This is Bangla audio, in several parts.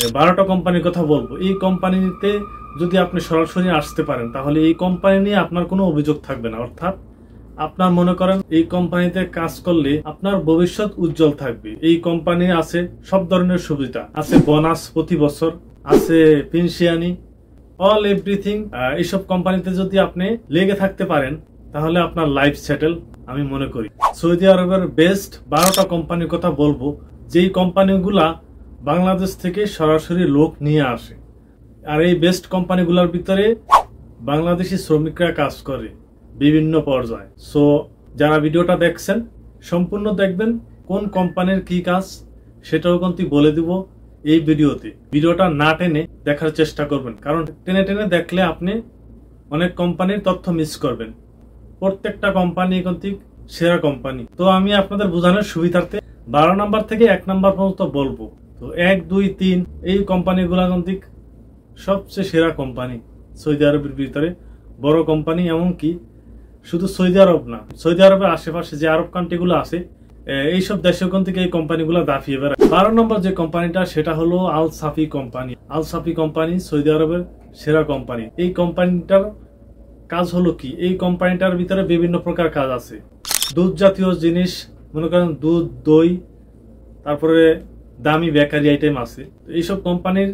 12টা কোম্পানির কথা বলবো। এই কোম্পানিতে যদি আপনি সরাসরি আসতে পারেন তাহলে এই কোম্পানি নিয়ে আপনার কোনো অভিযোগ থাকবে না। অর্থাৎ আপনার মনে করেন এই কোম্পানিতে কাজ করলে আপনার ভবিষ্যৎ উজ্জ্বল থাকবে। এই কোম্পানি আছে সব ধরনের সুবিধা, আছে বোনাস প্রতি বছর, আছে পেনশিয়ানি, অল এভরিথিং। এইসব কোম্পানিতে যদি আপনি লেগে থাকতে পারেন তাহলে আপনার লাইফ সেটেল আমি মনে করি। সৌদি আরবের বেস্ট 12টা কোম্পানির কথা বলবো, যেই কোম্পানিগুলা বাংলাদেশ থেকে সরাসরি লোক নিয়ে আসে। আর এই বেস্ট কোম্পানিগুলোর ভিতরে বাংলাদেশি শ্রমিকরা কাজ করে বিভিন্ন পর্যায়ে। সো যারা ভিডিওটা দেখছেন সম্পূর্ণ দেখবেন, কোন কোম্পানির কি কাজ সেটাও কিন্তু বলে দিব এই ভিডিওতে। ভিডিওটা না টেনে দেখার চেষ্টা করবেন, কারণ টেনে টেনে দেখলে আপনি অনেক কোম্পানির তথ্য মিস করবেন। প্রত্যেকটা কোম্পানি কিন্তু সেরা কোম্পানি। তো আমি আপনাদের বোঝানোর সুবিধার্থে 12 নম্বর থেকে 1 নম্বর পর্যন্ত বলবো। তো 1, 2, 3 এই কোম্পানিগুলা কিন্তু সবচেয়ে সেরা কোম্পানি সৌদি আরবের ভিতরে, বড় কোম্পানি। এমনকি শুধু সৌদি আরব না, সৌদি আরবের আশেপাশে যে আরব কান্ট্রিগুলো আছে এইসব দেশেও কিন্তু এই কোম্পানিগুলো দাফিয়ে বেড়ায়। 12 নম্বর যে কোম্পানিটা সেটা হলো আল সাফি কোম্পানি। আল সাফি কোম্পানি সৌদি আরবের সেরা কোম্পানি। এই কোম্পানিটার কাজ হলো কি, এই কোম্পানিটার ভিতরে বিভিন্ন প্রকার কাজ আছে। দুধ জাতীয় জিনিস, মনে করেন দুধ, দই, তারপরে দামি বেকারি আইটেম আছে। এইসব কোম্পানির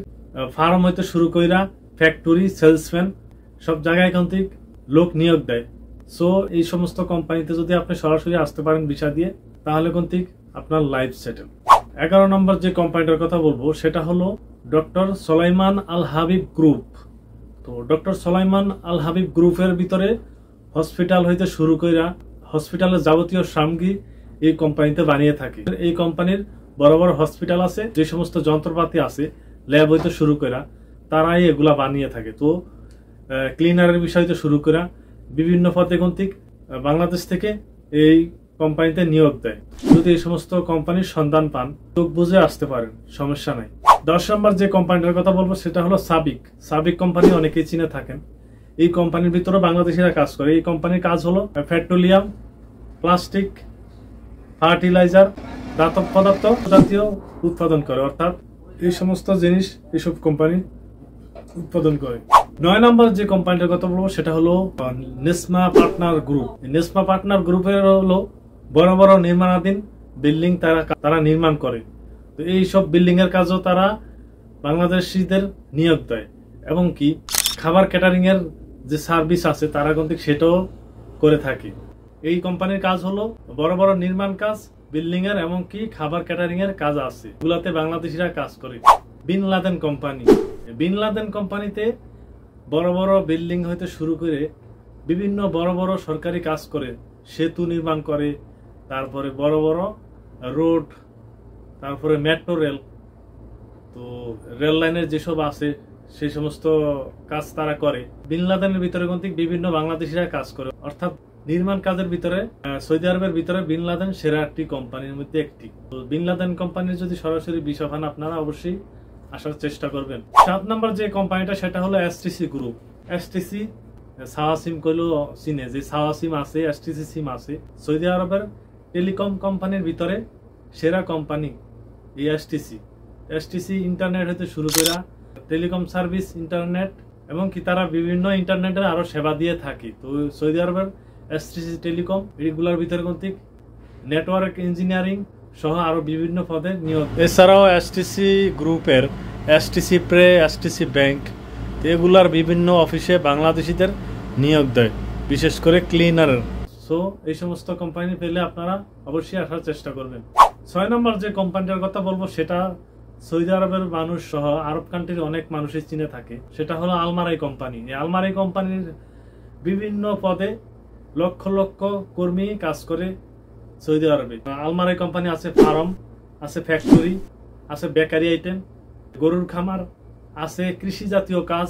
ফার্ম হইতে শুরু কইরা ফ্যাক্টরি, সেলসম্যান সব জায়গায় কিন্তু লোক নিয়োগ দেয়। সো এই সমস্ত কোম্পানিতে যদি আপনি সরাসরি আসতে পারেন ভিসা দিয়ে তাহলে কিন্তু আপনার লাইফ সেটেল। 11 নম্বর যে কোম্পানিটার কথা বলবো সেটা হলো ডক্টর সোলাইমান আল হাবিব গ্রুপ। তো ডক্টর সোলাইমান আল হাবিব গ্রুপের ভিতরে হসপিটাল হইতে শুরু কইরা হসপিটালের যাবতীয় সামগ্রী এই কোম্পানিতে বানিয়ে থাকে। এই কোম্পানির বড় বড় হসপিটাল আছে, যে সমস্ত যন্ত্রপাতি আছে ল্যাব হইতে শুরু করা তারাই এগুলা বানিয়ে থাকে। তো ক্লিনারের বিষয় থেকে শুরু করা বিভিন্ন পদে কন্তিক বাংলাদেশ থেকে এই কোম্পানিতে নিয়োগ দেয়। যদি এই সমস্ত কোম্পানির সন্ধান পান চোখ বুঝে আসতে পারেন, সমস্যা নাই। 10 নম্বর যে কোম্পানিটার কথা বলবো সেটা হলো সাবিক। সাবিক কোম্পানি অনেকেই চিনে থাকেন। এই কোম্পানির ভিতরে বাংলাদেশিরা কাজ করে। এই কোম্পানির কাজ হলো পেট্রোলিয়াম, প্লাস্টিক, ফার্টিলাইজার, ধাতব পদার্থ জাতীয় উৎপাদন করে। অর্থাৎ এই সমস্ত জিনিস এইসব কোম্পানি উৎপাদন করে। 9 নম্বর যে কোম্পানিটার কথা বলবো সেটা হলো নেসমা পার্টনার গ্রুপ। নেসমা পার্টনার গ্রুপের হলো বড় বড় নির্মাণাধীন বিল্ডিং তারা নির্মাণ করে। তো এইসব বিল্ডিং এর কাজও তারা বাংলাদেশিদের নিয়োগ দেয়। এবং কি খাবার ক্যাটারিং এর যে সার্ভিস আছে তারা কিন্তু সেটাও করে থাকে। এই কোম্পানির কাজ হলো বড় বড় নির্মাণ কাজ, বিল্ডিং এর এমনকি খাবার ক্যাটারিং এর কাজ আছে, এগুলাতে বাংলাদেশিরা কাজ করে। Bin Laden company. Bin Laden কোম্পানিতে বড় বড় বিল্ডিং হইতে শুরু করে বিভিন্ন বড় বড় সরকারি কাজ করে, সেতু নির্মাণ করে, তারপরে বড় বড় রোড, তারপরে মেট্রো রেল, তো রেল লাইনের যেসব আছে সেই সমস্ত কাজ তারা করে। বিন লাদেনের ভিতরে কিন্তু বিভিন্ন বাংলাদেশিরা কাজ করে। অর্থাৎ নির্মাণ কাজের ভিতরে সৌদি আরবের ভিতরে বিন লাদেন সেরা একটি কোম্পানির মধ্যে একটি। তো বিন লাদেন কোম্পানির যদি সরাসরি ভিসা পান আপনারা অবশ্যই আসার চেষ্টা করবেন। 7 নম্বর যে কোম্পানিটা সেটা হলো এসটিসি গ্রুপ। এসটিসি সাওয়াসিম কইলো চিনে, যে সাওয়াসিম আছে, এসটিসি সিম আছে। সৌদি আরবের টেলিকম কোম্পানির ভিতরে সেরা কোম্পানি এই এসটিসি। এসটিসি ইন্টারনেট হতে শুরু করে টেলিকম সার্ভিস, ইন্টারনেট এবং কি তারা বিভিন্ন ইন্টারনেটের আরো সেবা দিয়ে থাকে। তো সৌদি আরবের এসটিসি টেলিকম এগুলোর ভিতরে কিন্তু নেটওয়ার্ক ইঞ্জিনিয়ারিং সহ আরো বিভিন্ন পদে নিয়োগ। এছাড়াও এসটিসি গ্রুপের এসটিসি প্রে, এসটিসি ব্যাংক এগুলার বিভিন্ন অফিসে বাংলাদেশিদের নিয়োগ দেয়, বিশেষ করে ক্লিনারের। সো এই সমস্ত কোম্পানি পেলে আপনারা অবশ্যই আসার চেষ্টা করবেন। 6 নম্বর যে কোম্পানিটার কথা বলবো সেটা সৌদি আরবের মানুষ সহ আরব কান্ট্রির অনেক মানুষই চিনে থাকে, সেটা হলো আলমারাই কোম্পানি। এই আলমারাই কোম্পানির বিভিন্ন পদে লক্ষ লক্ষ কর্মী কাজ করে সৌদি আরবে। আলমারাই কোম্পানি আছে ফার্ম, আছে ফ্যাক্টরি, আছে বেকারি আইটেম, গরুর খামার, আছে কৃষি জাতীয় কাজ।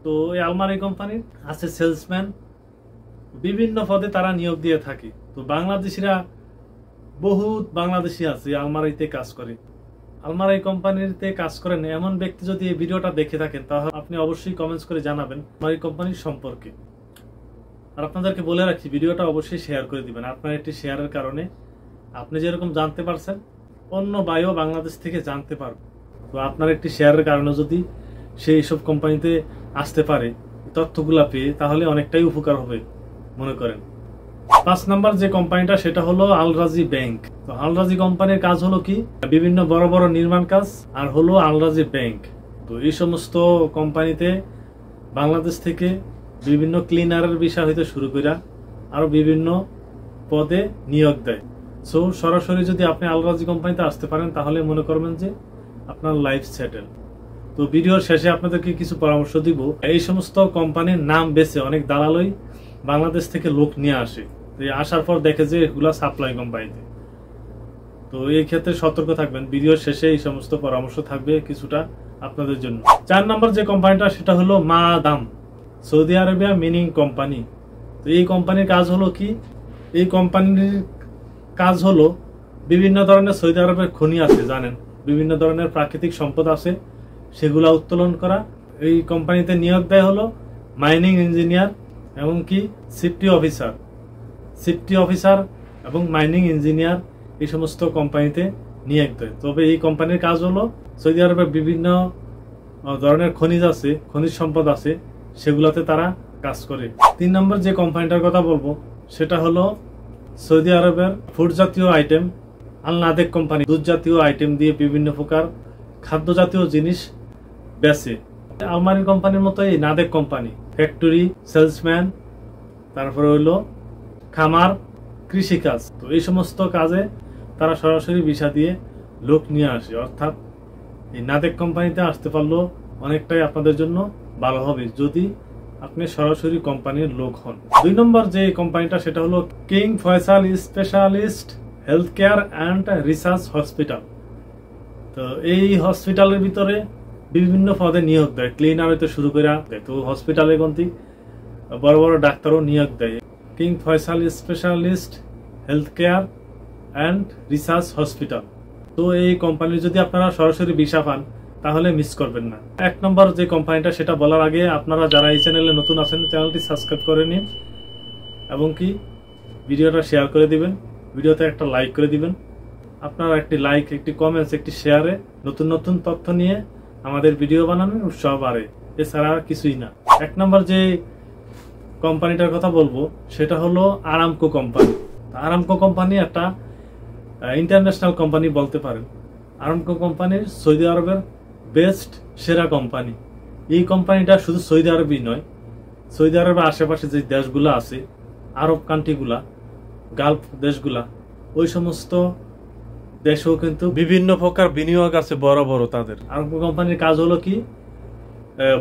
তো এই আলমারাই কোম্পানির আছে সেলসম্যান, বিভিন্ন পদে তারা নিয়োগ দিয়ে থাকে। তো বাংলাদেশিরা বহুত বাংলাদেশি আছে আলমারাইতে কাজ করে। আলমারাই কোম্পানিতে কাজ করেন এমন ব্যক্তি যদি এই ভিডিওটা দেখে থাকেন তাহলে আপনি অবশ্যই কমেন্টস করে জানাবেন আলমারাই কোম্পানির সম্পর্কে। আর আপনাদেরকে বলে রাখি ভিডিওটা অবশ্যই শেয়ার করে দিবেন। আপনার একটি শেয়ারের কারণে আপনি যেরকম জানতে পারছেন অন্য ভাইও বাংলাদেশ থেকে জানতে পারবে। তো আপনার একটি শেয়ারের কারণে যদি সে এইসব কোম্পানিতে আসতে পারে তথ্যগুলা পেয়ে, তাহলে অনেকটাই উপকার হবে মনে করেন। 5 নাম্বার যে কোম্পানিটা সেটা হলো আল রাজি ব্যাংক। তো আল রাজি কোম্পানির কাজ হলো কি, বিভিন্ন বড় বড় নির্মাণ কাজ আর হলো আল রাজি ব্যাংক। তো এই সমস্ত কোম্পানিতে বাংলাদেশ থেকে বিভিন্ন ক্লিনারের বিষয় হইতে শুরু করে আরো বিভিন্ন পদে নিয়োগ দেয়। সো সরাসরি যদি আপনি আল রাজি কোম্পানিতে আসতে পারেন তাহলে মনে করবেন যে আপনার লাইফ সেটেল। তো ভিডিওর শেষে আপনাদেরকে কিছু পরামর্শ দিব। এই সমস্ত কোম্পানির নাম বেছে অনেক দালালই বাংলাদেশ থেকে লোক নিয়ে আসে, আসার পর দেখে যে এগুলা সাপ্লাই কোম্পানিতে। তো এই ক্ষেত্রে সতর্ক থাকবেন। ভিডিওর শেষে এই সমস্ত পরামর্শ থাকবে কিছুটা আপনাদের জন্য। 4 নম্বর যে কোম্পানিটা সেটা হলো Maaden, Saudi Arabia mining company. তো এই কোম্পানির কাজ হলো কি, এই কোম্পানির কাজ হলো বিভিন্ন ধরনের সৌদি আরবের খনি আছে জানেন, বিভিন্ন ধরনের প্রাকৃতিক সম্পদ আছে, সেগুলা উত্তোলন করা। এই কোম্পানিতে নিয়োগ দেয় হলো মাইনিং ইঞ্জিনিয়ার এবং কি সেফটি অফিসার এবং মাইনিং ইঞ্জিনিয়ার, এই সমস্ত কোম্পানিতে নিয়োগ দেয়। তবে এই কোম্পানির কাজ হলো সৌদি আরবের বিভিন্ন ধরনের খনিজ সম্পদ আছে, সেগুলোতে তারা কাজ করে। 3 নম্বর যে কোম্পানিটার কথা বলবো সেটা হলো সৌদি আরবের ফুড জাতীয় আইটেম আল নাদেক কোম্পানি। দুধ জাতীয় আইটেম দিয়ে বিভিন্ন প্রকার খাদ্য জাতীয় জিনিস বেচে। আলমারি কোম্পানির মতো এই নাদেক কোম্পানি ফ্যাক্টরি, সেলসম্যান, তারপরে হইলো খামার, কৃষিকাজ। তো এই সমস্ত কাজে তারা সরাসরি ভিসা দিয়ে লোক নিয়ে আসে। অর্থাৎ এই নাদেক কোম্পানিতে আসতে পারলেও অনেকটাই আপনাদের জন্য ভালো হবে যদি আপনি সরাসরি কোম্পানির লোক হন। 2 নম্বর যে কোম্পানিটা সেটা হলো king Faisal specialist health care and research hospital. তো এই হসপিটালের ভিতরে বিভিন্ন পদে নিয়োগ দেয়, ক্লিনার হইতে শুরু করে। তো হসপিটালে গন্তিক বড় বড় ডাক্তারও নিয়োগ দেয়। King Faisal specialist health care and research hospital. তো এই কোম্পানির যদি আপনারা সরাসরি ভিসা পান তাহলে মিস করবেন না। 1 নম্বর যে কোম্পানিটা সেটা বলার আগে আপনারা যারা এই চ্যানেলে নতুন আছেন চ্যানেলটি সাবস্ক্রাইব করে নিন এবং কি ভিডিওটা শেয়ার করে দিবেন, ভিডিওতে একটা লাইক করে দিবেন। আপনার একটি লাইক, একটি কমেন্টস, একটি শেয়ারে নতুন নতুন তথ্য নিয়ে আমাদের ভিডিও বানানোর উৎসাহ বাড়ে, এছাড়া কিছুই না। 1 নম্বর যে কোম্পানিটার কথা বলবো সেটা হলো আরামকো কোম্পানি। আরামকো কোম্পানি একটা ইন্টারন্যাশনাল কোম্পানি বলতে পারেন। আরামকো কোম্পানির সৌদি আরবের বেস্ট সেরা কোম্পানি। এই কোম্পানিটা শুধু সৌদি আরবই নয়, সৌদি আরবের আশেপাশে যে দেশগুলো আছে, আরব কান্ট্রিগুলা, গালফ দেশগুলা, ওই সমস্ত দেশেও কিন্তু বিভিন্ন প্রকার বিনিয়োগ আছে বড় বড় তাদের। আরামকো কোম্পানির কাজ হলো কি,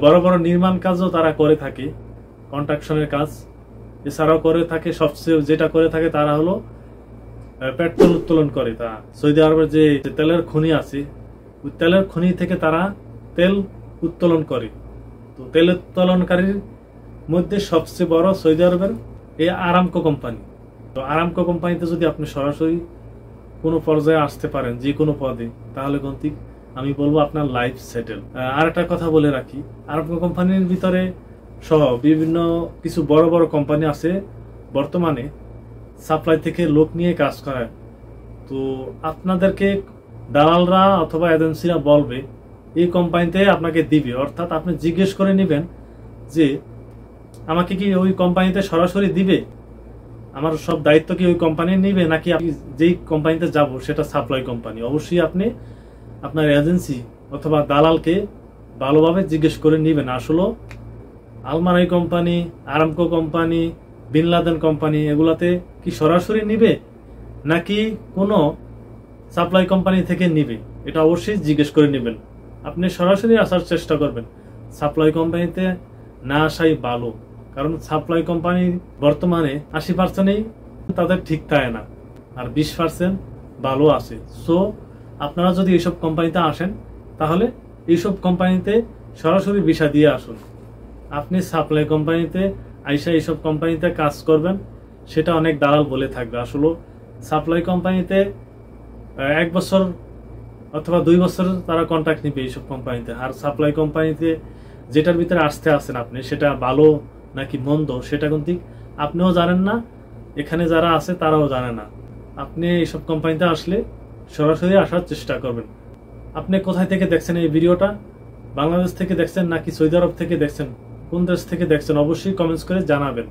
বড় বড় নির্মাণ কাজও তারা করে থাকে, কনস্ট্রাকশনের কাজ এছাড়াও করে থাকে। সবচেয়ে যেটা করে থাকে তারা হলো পেট্রোল উত্তোলন করে। তা সৌদি আরবের যে তেলের খনি আছে, ওই তেলের খনি থেকে তারা তেল উত্তোলন করে। তো তেল উত্তোলনকারীর মধ্যে সবচেয়ে বড় সৌদি আরবের এই আরামকো কোম্পানি। তো আরামকো কোম্পানিতে যদি আপনি সরাসরি কোনো পর্যায়ে আসতে পারেন যে কোনো পদে, তাহলে গন্তিক আমি বলবো আপনার লাইফ সেটেল। আর একটা কথা বলে রাখি, আরামকো কোম্পানির ভিতরে সহ বিভিন্ন কিছু বড় বড় কোম্পানি আছে বর্তমানে সাপ্লাই থেকে লোক নিয়ে কাজ করায়। তো আপনাদেরকে দালালরা অথবা এজেন্সিরা বলবে এই কোম্পানিতে আপনাকে দিবে, অর্থাৎ আপনি জিজ্ঞেস করে নেবেন যে আমাকে কি ওই কোম্পানিতে সরাসরি দিবে, আমার সব দায়িত্ব কি ওই কোম্পানি নিবে, নাকি যেই কোম্পানিতে যাব সেটা সাপ্লাই কোম্পানি। অবশ্যই আপনি আপনার এজেন্সি অথবা দালালকে ভালোভাবে জিজ্ঞেস করে নেবেন আসলে Almarai company, Aramco company, Bin Laden company এগুলাতে কি সরাসরি নিবে নাকি কোনো সাপ্লাই কোম্পানি থেকে নিবে, এটা অবশ্যই জিজ্ঞেস করে নেবেন। আপনি সরাসরি আসার চেষ্টা করবেন, সাপ্লাই কোম্পানিতে না আসাই ভালো। কারণ সাপ্লাই কোম্পানি বর্তমানে 80%ই তাদের ঠিক থাকে না, আর 20% ভালো আছে। সো আপনারা যদি এইসব কোম্পানিতে আসেন তাহলে এইসব কোম্পানিতে সরাসরি ভিসা দিয়ে আসুন। আপনি সাপ্লাই কোম্পানিতে আইসা এইসব কোম্পানিতে কাজ করবেন সেটা অনেক দালাল বলে থাকবে। আসলে সাপ্লাই কোম্পানিতে 1 বছর অথবা 2 বছর তারা কন্ট্রাক্ট নিবে এইসব কোম্পানিতে। আর সাপ্লাই কোম্পানিতে যেটার ভিতরে আসতে আসেন আপনি, সেটা ভালো নাকি মন্দ সেটা কিন্তু আপনিও জানেন না, এখানে যারা আছে তারাও জানে না। আপনি এইসব কোম্পানিতে আসলে সরাসরি আসার চেষ্টা করবেন। আপনি কোথায় থেকে দেখছেন এই ভিডিওটা? বাংলাদেশ থেকে দেখছেন নাকি সৌদি আরব থেকে দেখছেন? কোন দেশ থেকে দেখছেন অবশ্যই কমেন্টস করে জানাবেন।